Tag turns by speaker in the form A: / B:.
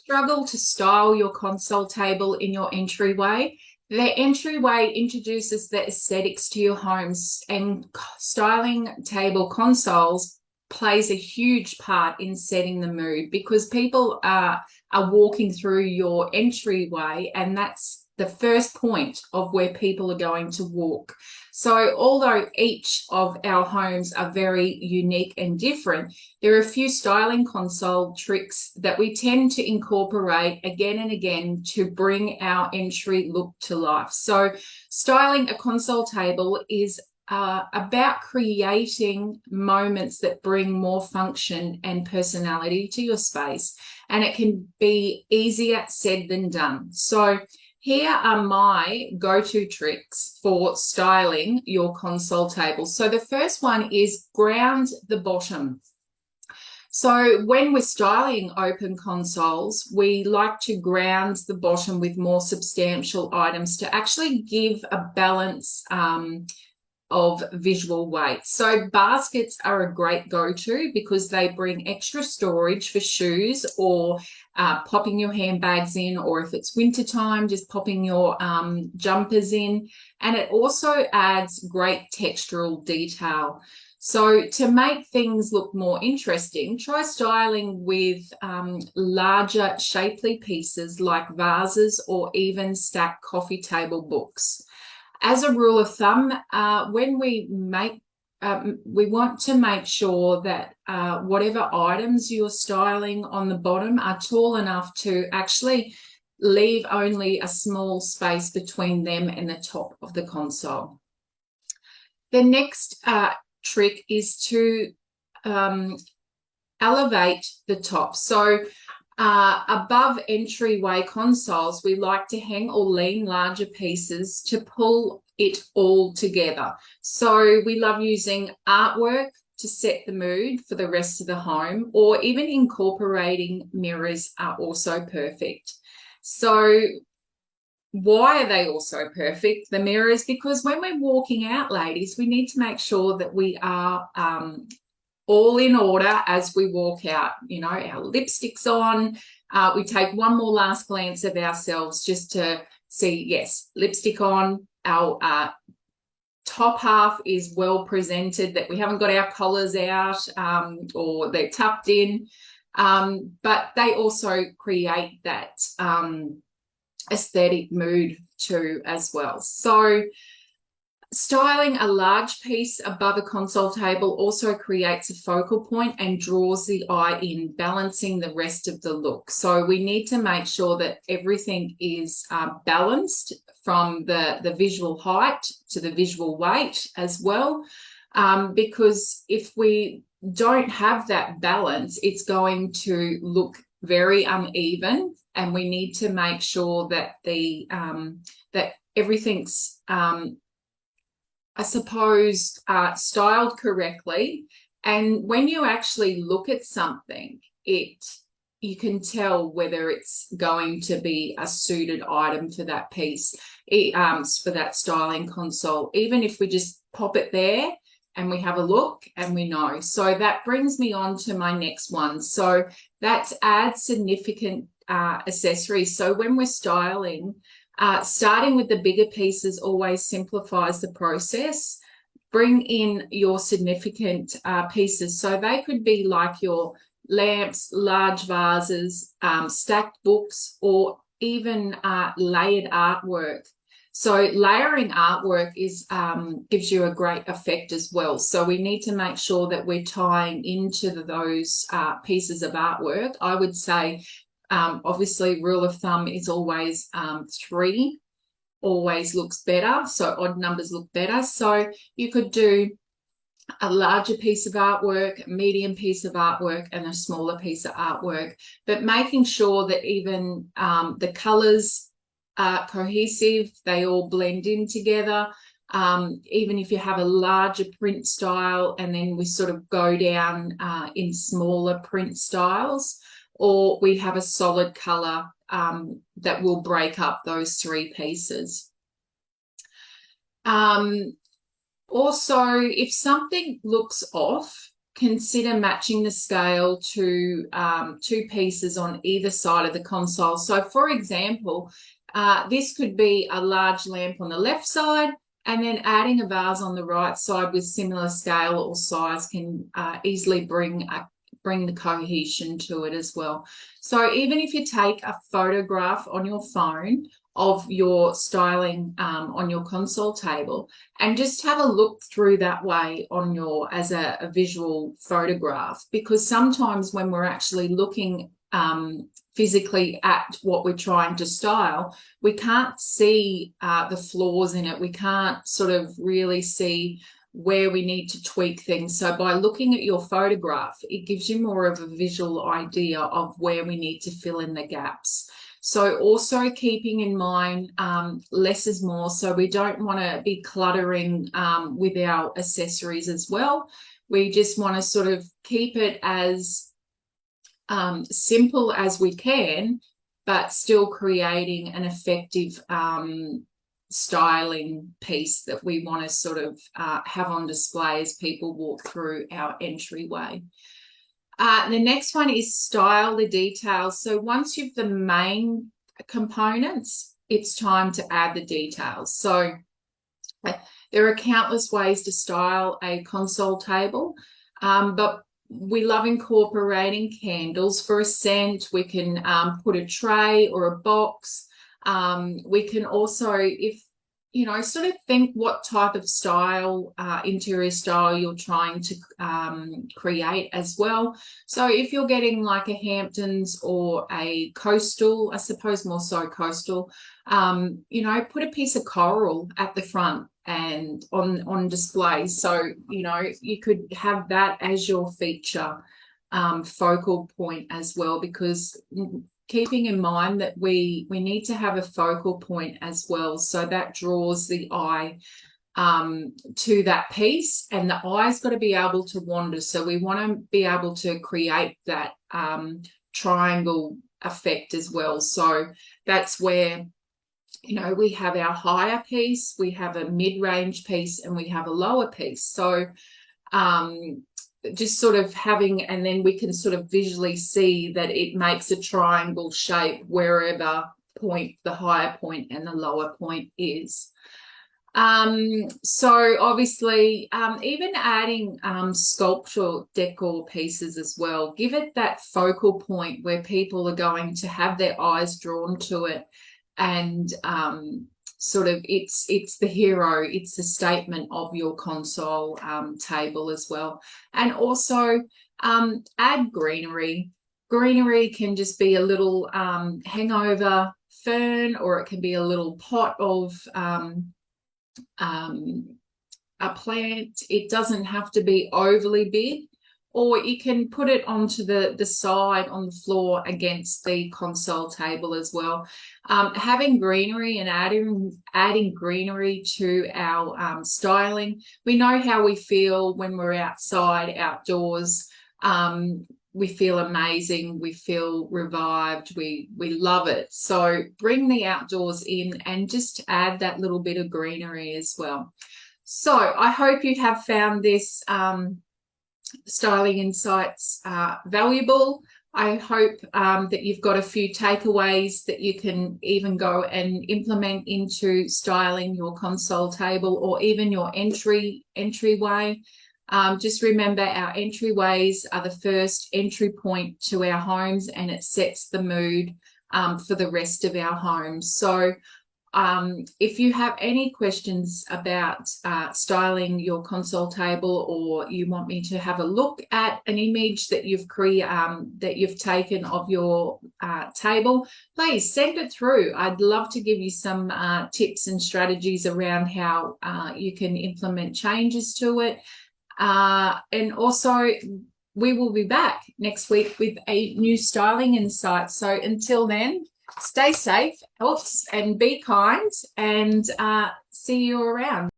A: struggle to style your console table in your entryway, the entryway introduces the aesthetics to your homes, and styling table consoles plays a huge part in setting the mood, because people are walking through your entryway, and that's the first point of where people are going to walk. So although each of our homes are very unique and different, there are a few styling console tricks that we tend to incorporate again and again to bring our entry look to life. So styling a console table is about creating moments that bring more function and personality to your space, and it can be easier said than done. So here are my go-to tricks for styling your console table. So the first one is ground the bottom. So when we're styling open consoles, we like to ground the bottom with more substantial items to actually give a balance of visual weight. So baskets are a great go-to because they bring extra storage for shoes, or popping your handbags in, or if it's wintertime, just popping your jumpers in. And it also adds great textural detail. So to make things look more interesting, try styling with larger shapely pieces like vases or even stacked coffee table books. As a rule of thumb, when we want to make sure that whatever items you're styling on the bottom are tall enough to actually leave only a small space between them and the top of the console. The next trick is to elevate the top. So above entryway consoles, we like to hang or lean larger pieces to pull it all together. So we love using artwork to set the mood for the rest of the home, or even incorporating mirrors are also perfect. So why are they also perfect, the mirrors? Because when we're walking out, ladies, we need to make sure that we are all in order as we walk out. You know, our lipstick's on. We take one more last glance of ourselves just to see, yes, lipstick on. Our top half is well presented, that we haven't got our collars out or they're tucked in. But they also create that aesthetic mood too as well. So styling a large piece above a console table also creates a focal point and draws the eye in, balancing the rest of the look. So we need to make sure that everything is balanced, from the visual height to the visual weight as well, because if we don't have that balance, it's going to look very uneven, and we need to make sure that that everything's I suppose, styled correctly. And when you actually look at something, you can tell whether it's going to be a suited item for that piece, for that styling console, even if we just pop it there and we have a look and we know. So that brings me on to my next one. So that's add significant accessories. So when we're styling, starting with the bigger pieces always simplifies the process. Bring in your significant pieces. So they could be like your lamps, large vases, stacked books, or even layered artwork. So layering artwork gives you a great effect as well. So we need to make sure that we're tying into those pieces of artwork. I would say, obviously, rule of thumb is always 3, always looks better. So odd numbers look better. So you could do a larger piece of artwork, a medium piece of artwork, and a smaller piece of artwork, but making sure that even the colors are cohesive, they all blend in together. Even if you have a larger print style and then we sort of go down in smaller print styles, or we have a solid color that will break up those 3 pieces. Also, if something looks off, consider matching the scale to 2 pieces on either side of the console. So for example, this could be a large lamp on the left side, and then adding a vase on the right side with similar scale or size can easily bring the cohesion to it as well. So even if you take a photograph on your phone of your styling on your console table and just have a look through that way on your as a visual photograph, because sometimes when we're actually looking physically at what we're trying to style, we can't see the flaws in it. We can't sort of really see where we need to tweak things. So by looking at your photograph, it gives you more of a visual idea of where we need to fill in the gaps. So also keeping in mind less is more. So we don't want to be cluttering with our accessories as well. We just want to sort of keep it as simple as we can, but still creating an effective styling piece that we want to sort of have on display as people walk through our entryway. The next one is style the details. So once you've the main components, it's time to add the details. So there are countless ways to style a console table, but we love incorporating candles for a scent. We can put a tray or a box. We can also, if you know, sort of think what type of style, interior style you're trying to create as well. So if you're getting like a Hamptons or a coastal, I suppose more so coastal, you know, put a piece of coral at the front and on display. So, you know, you could have that as your feature focal point as well, because keeping in mind that we need to have a focal point as well, so that draws the eye to that piece, and the eye's got to be able to wander. So we want to be able to create that triangle effect as well. So that's where, you know, we have our higher piece, we have a mid-range piece, and we have a lower piece. So just sort of having, and then we can sort of visually see that it makes a triangle shape wherever point the higher point and the lower point is. So obviously even adding sculptural decor pieces as well, give it that focal point where people are going to have their eyes drawn to it, and sort of it's the hero, it's the statement of your console table as well. And also add greenery. Greenery can just be a little hangover fern, or it can be a little pot of a plant. It doesn't have to be overly big, or you can put it onto the side on the floor against the console table as well. Having greenery and adding greenery to our styling. We know how we feel when we're outside, outdoors. We feel amazing, we feel revived, we love it. So bring the outdoors in and just add that little bit of greenery as well. So I hope you have found this styling insights valuable. I hope that you've got a few takeaways that you can even go and implement into styling your console table, or even your entryway. Just remember, our entryways are the first entry point to our homes, and it sets the mood for the rest of our homes. So if you have any questions about styling your console table, or you want me to have a look at an image that you've taken of your table, please send it through. I'd love to give you some tips and strategies around how you can implement changes to it. And also, we will be back next week with a new styling insight. So until then, stay safe, and be kind, and see you around.